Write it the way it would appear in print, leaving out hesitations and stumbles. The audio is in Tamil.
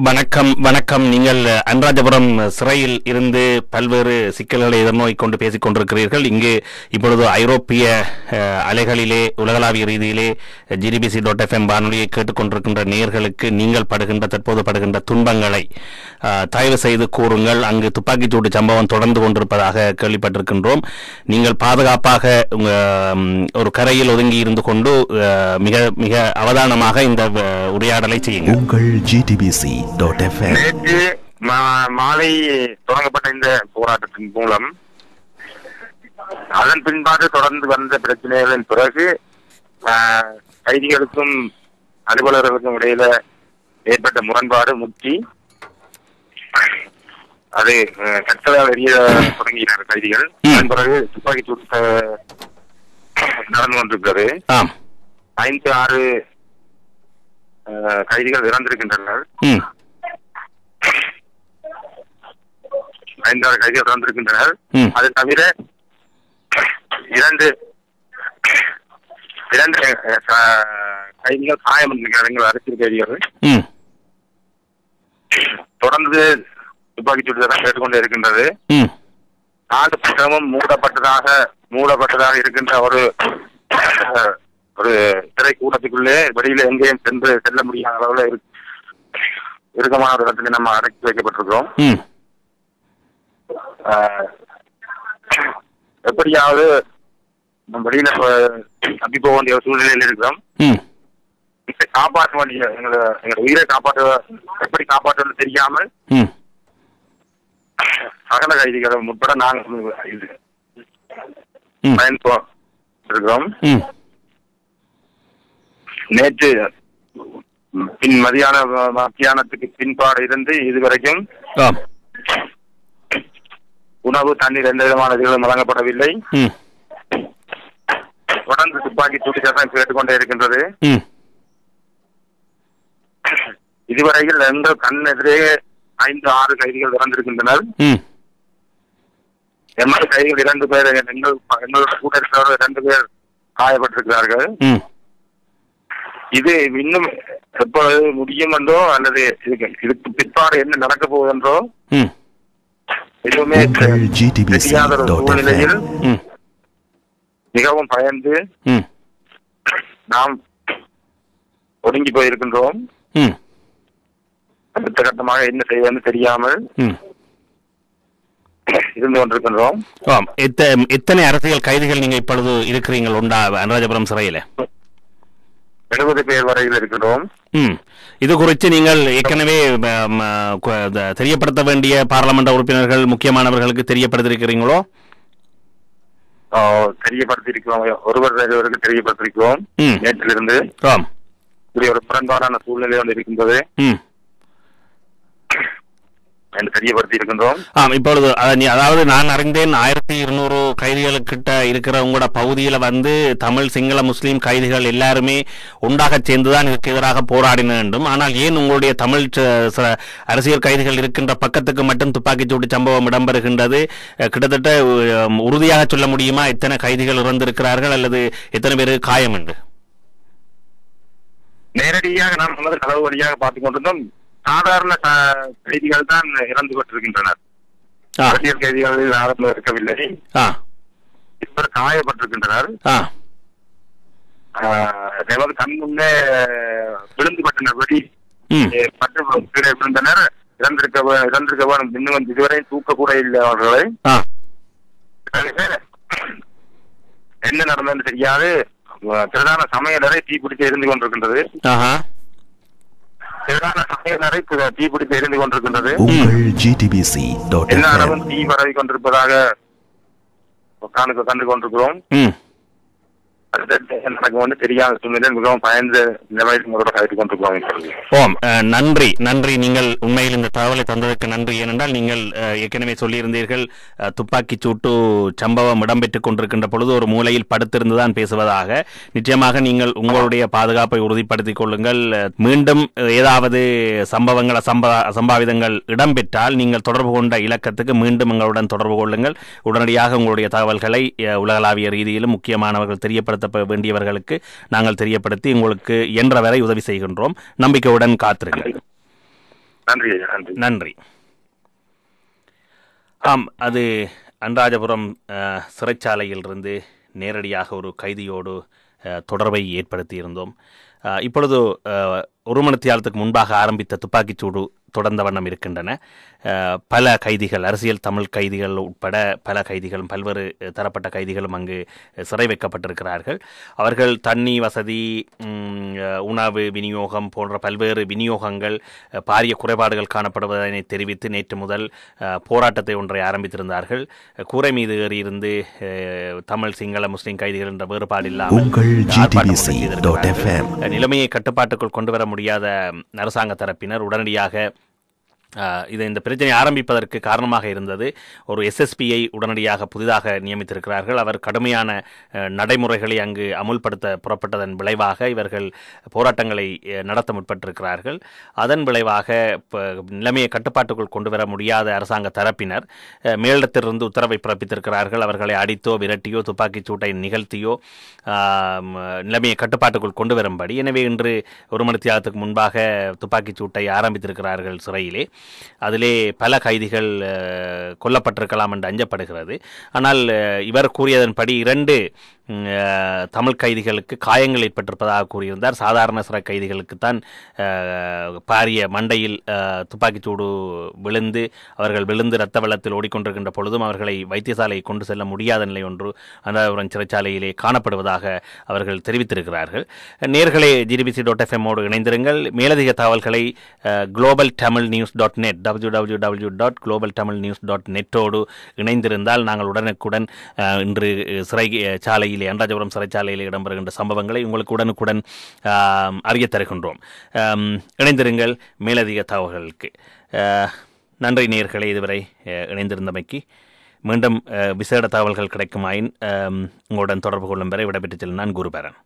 வணக்கம் வணக்கம். நீங்கள் அனுராதபுரம் சிறையில் இருந்து பல்வேறு சிக்கல்களை எதிர்நோக்கிக் கொண்டு பேசிக் கொண்டிருக்கிறீர்கள். இங்கு இப்பொழுது ஐரோப்பிய அலைகளிலே உலகளாவிய ரீதியிலே GDBC.FM வானொலியை கேட்டுக்கொண்டிருக்கின்ற நேயர்களுக்கு நீங்கள் தற்போது படுகின்ற துன்பங்களை தயவு செய்து கூறுங்கள். அங்கு துப்பாக்கிச்சூடு சம்பவம் தொடர்ந்து கொண்டிருப்பதாக கேள்விப்பட்டிருக்கின்றோம். நீங்கள் பாதுகாப்பாக ஒரு கரையில் ஒதுங்கி இருந்து கொண்டு மிக மிக அவதானமாக இந்த உரையாடலை செய்யுங்கள். உங்கள் GDBC.FM. நேற்று மாலை தொடங்கப்பட்ட இந்த போராட்டத்தின் மூலம் அதன் பின்பாடு தொடர்ந்து வந்த பிரச்சனைகளின் பிறகு கைதிகளுக்கும் அலுவலர்களுக்கும் இடையில ஏற்பட்ட முரண்பாடு முற்றி அது கட்டளையால் எரிய தொடங்கினார் கைதிகள். அதன் பிறகு துப்பாக்கி சூடு நடந்து கொண்டிருக்கிறது. 5-6 கைதிகள் இறந்திருக்கின்றனர். 5-6 கைதிகள் இறந்திருக்கின்றனர். அது தவிர இரண்டு கைதிகள் காயமடைந்திருக்கிறார்கள். அரசியல் கைதிகள் தொடர்ந்து துப்பாக்கி சூடு கேட்டுக்கொண்டே இருக்கின்றது. 4 பக்கமும் மூடப்பட்டதாக இருக்கின்ற ஒரு சிறை கூட்டத்துக்குள்ளே வெளியில எங்கேயும் செல்ல முடியாத அளவுல இறுக்கமான ஒரு இடத்துல நம்ம அடக்கி வைக்கப்பட்டிருக்கிறோம். எப்படியாவது நம்ம வெளியில தப்பி போக வேண்டிய சூழ்நிலையில் இருக்கிறோம். காப்பாற்ற வேண்டிய எங்களை உயிரை எப்படி காப்பாற்றுவது தெரியாமல் சகல கைதிகளை உட்பட நாங்கள் பயன்போ இருக்கிறோம். நேற்று மத்தியானத்துக்கு பின்பாடு இருந்து இதுவரைக்கும் உணவு தண்ணீர் எந்த விதமான இதுகளும் வழங்கப்படவில்லை. தொடர்ந்து துப்பாக்கி சூடு சத்தம் கேட்டுக்கொண்டே இருக்கின்றது. இதுவரையில் எங்கள் கண் எதிரே 5-6 கைதிகள் இறந்திருக்கின்றனர். எம்எல்ஏ கைதிகள் 2 பேர், எங்களோட கூட்டத்தில் 2 பேர் காயப்பட்டிருக்கிறார்கள். இது இன்னும் எப்பொழுது முடியும் என்றோ அல்லது இதுக்கு பிற்பாடு என்ன நடக்க போவதென்றோ எதுவுமே தெரியாத ஒரு சூழ்நிலையில் மிகவும் பயந்து நாம் ஒடுங்கி போயிருக்கின்றோம். அடுத்த கட்டமாக என்ன செய்வதுன்னு தெரியாமல் இருந்து கொண்டிருக்கின்றோம். எத்தனை அரசியல் கைதிகள் நீங்க இப்பொழுது இருக்கிறீர்கள் அனுராதபுரம் சிறையில? 70 பேர் வரையில் இருக்கிறோம். இது குறித்து நீங்கள் ஏற்கனவே தெரியப்படுத்த வேண்டிய பாராளுமன்ற உறுப்பினர்கள் முக்கியமானவர்களுக்கு தெரியப்படுத்திருக்கிறீங்களோ? தெரியப்படுத்திருக்கிறோம். ஒருவருக்கு தெரியப்படுத்திருக்கிறோம். நேற்றிலிருந்து இப்படி ஒரு முரண்பாடான சூழ்நிலை வந்து இருக்கின்றது என்று தெரியப்படுத்தி இருக்கின்றோம். இப்பொழுது அதாவது நான் அறிந்தேன் 1200 கைதிகளுக்கிட்ட இருக்கிற உங்களோட பகுதியில தமிழ் சிங்கள முஸ்லீம் கைதிகள் எல்லாருமே ஒன்றாக சேர்ந்துதான் இதுக்கு எதிராக போராடின வேண்டும். ஆனால் ஏன் உங்களுடைய தமிழ் அரசியல் கைதிகள் இருக்கின்ற பக்கத்துக்கு மட்டும் துப்பாக்கிச்சூடு சம்பவம் இடம்பெறுகின்றது? கிட்டத்தட்ட உறுதியாக சொல்ல முடியுமா எத்தனை கைதிகள் இறந்திருக்கிறார்கள் அல்லது எத்தனை பேர் காயம் என்று? நேரடியாக நாம் களவு வழியாக பார்த்துக் கொண்டிருந்தோம். சாதாரண கைதிகள் தான் இறந்து கொண்டிருக்கின்றனர். அரசியல் கைதிகள் யாரும் இருக்கவில்லை. இப்ப காயப்பட்டிருக்கின்றனர். கண் முன்னே விழுந்து பட்டனர். வெடி பட்டு கீழே விழுந்தனர். இறந்திருக்க இன்னும் இதுவரை தூக்க கூட இல்லை அவர்களை. என்ன நடந்ததுன்னு தெரியாது. பிரதான சமையலறை தீப்பிடித்து எரிந்து கொண்டிருக்கின்றது. தீப்பிடித்து எரிந்து கொண்டிருக்கின்றது. எல்லாரும் தீ பரவி கொண்டிருப்பதாக கண்டு கொண்டிருக்கிறோம். தெரியாத சூழ்நிலை மிகவும் பயந்து கொண்டிருக்கிறோம். நன்றி. நீங்கள் உண்மையில் இந்த தகவலை தந்ததற்கு நன்றி. ஏனென்றால் நீங்கள் ஏற்கனவே சொல்லியிருந்தீர்கள் துப்பாக்கி சூட்டு சம்பவம் இடம்பெற்றுக் கொண்டிருக்கின்ற பொழுது ஒரு மூலையில் படுத்திருந்துதான் பேசுவதாக. நிச்சயமாக நீங்கள் உங்களுடைய பாதுகாப்பை உறுதிப்படுத்திக் கொள்ளுங்கள். மீண்டும் ஏதாவது சம்பாவிதங்கள் இடம்பெற்றால் நீங்கள் தொடர்பு கொண்ட இலக்கத்துக்கு மீண்டும் எங்களுடன் தொடர்பு கொள்ளுங்கள். உடனடியாக உங்களுடைய தகவல்களை உலகளாவிய ரீதியிலும் முக்கியமானவர்கள் தெரியப்படுத்த வேண்டியவர்களுக்கு நாங்கள் தெரியப்படுத்தி உங்களுக்கு இயன்ற வரை உதவி செய்கின்றோம். நம்பிக்கையுடன் காத்திருங்கள். நன்றி ஐயா, நன்றி. நன்றி. ஆம், அது அன்றாஜபுரம் சிறைச்சாலையிலிருந்து நேரடியாக ஒரு கைதியோடு தொடர்பை ஏற்படுத்தியிருந்தோம். இப்பொழுது ஒரு மணித்தியாலத்துக்கு முன்பாக ஆரம்பித்த துப்பாக்கிச்சூடு தொடர்ந்த வண்ணம் இருக்கின்றன. பல கைதிகள், அரசியல் தமிழ் கைதிகள் உட்பட பல கைதிகளும், பல்வேறு தரப்பட்ட கைதிகளும் அங்கு சிறை வைக்கப்பட்டிருக்கிறார்கள். அவர்கள் தண்ணி வசதி, உணவு விநியோகம் போன்ற பல்வேறு விநியோகங்கள் பாரிய குறைபாடுகள் காணப்படுவதனை தெரிவித்து நேற்று முதல் போராட்டத்தை ஒன்றை ஆரம்பித்திருந்தார்கள். கூரை மீது ஏறியிருந்து தமிழ், சிங்கள, முஸ்லிம் கைதிகள் என்ற வேறுபாடு இல்லாமல் நிலைமையை கட்டுப்பாட்டுக்குள் கொண்டு வர முடியாத அரசாங்க தரப்பினர் உடனடியாக இந்த பிரச்சனை ஆரம்பிப்பதற்கு காரணமாக இருந்தது ஒரு எஸ்எஸ்பியை உடனடியாக புதிதாக நியமித்திருக்கிறார்கள். அவர் கடுமையான நடைமுறைகளை அங்கு அமுல்படுத்த புறப்பட்டதன் விளைவாக இவர்கள் போராட்டங்களை நடத்த முற்பட்டிருக்கிறார்கள். அதன் விளைவாக நிலைமையை கட்டுப்பாட்டுக்குள் கொண்டு வர முடியாத அரசாங்க தரப்பினர் மேலிடத்திலிருந்து உத்தரவை பிறப்பித்திருக்கிறார்கள். அவர்களை அடித்தோ விரட்டியோ துப்பாக்கிச் சூட்டை நிகழ்த்தியோ நிலைமையை கட்டுப்பாட்டுக்குள் கொண்டு வரும்படி. எனவே இன்று ஒரு மணித்தியாலத்துக்கு முன்பாக துப்பாக்கிச் சூட்டை ஆரம்பித்திருக்கிறார்கள் சிறையிலே. அதிலே பல கைதிகள் கொல்லப்பட்டிருக்கலாம் என்று அஞ்சப்படுகிறது. ஆனால் இவர் கூறியதன்படி 2 தமிழ் கைதிகளுக்கு காயங்கள் ஏற்பட்டிருப்பதாக கூறியிருந்தார். சாதாரண சிறை கைதிகளுக்குத்தான் பாரிய மண்டையில் துப்பாக்கிச்சூடு விழுந்து அவர்கள் இரத்த வெள்ளத்தில் ஓடிக்கொண்டிருக்கின்ற பொழுதும் அவர்களை வைத்தியசாலையை கொண்டு செல்ல முடியாத நிலை ஒன்று அனுராதபுரம் சிறைச்சாலையிலே காணப்படுவதாக அவர்கள் தெரிவித்திருக்கிறார்கள். நேர்களே, GDBC.FM இணைந்திருங்கள். மேலதிக தகவல்களை globaltamilnews.net www.globaltamilnews.net இணைந்திருந்தால் நாங்கள் உடனுக்குடன் இன்று சிறைச்சாலையில் அன்றாஜபுரம் சிறைச்சாலையில் இடம்பெறுகின்ற சம்பவங்களை உங்களுக்கு உடனுக்குடன் அறிய தருகின்றோம். இணைந்திருங்கள் மேலதிக தகவல்களுக்கு. நன்றி நேயர்களே, இதுவரை இணைந்திருந்தமைக்கு. மீண்டும் விசேட தகவல்கள் கிடைக்குமாயின் உங்களுடன் தொடர்பு கொள்ளும் வரை விடைபெற்றுச் செல்லும் நான் குருபரன்.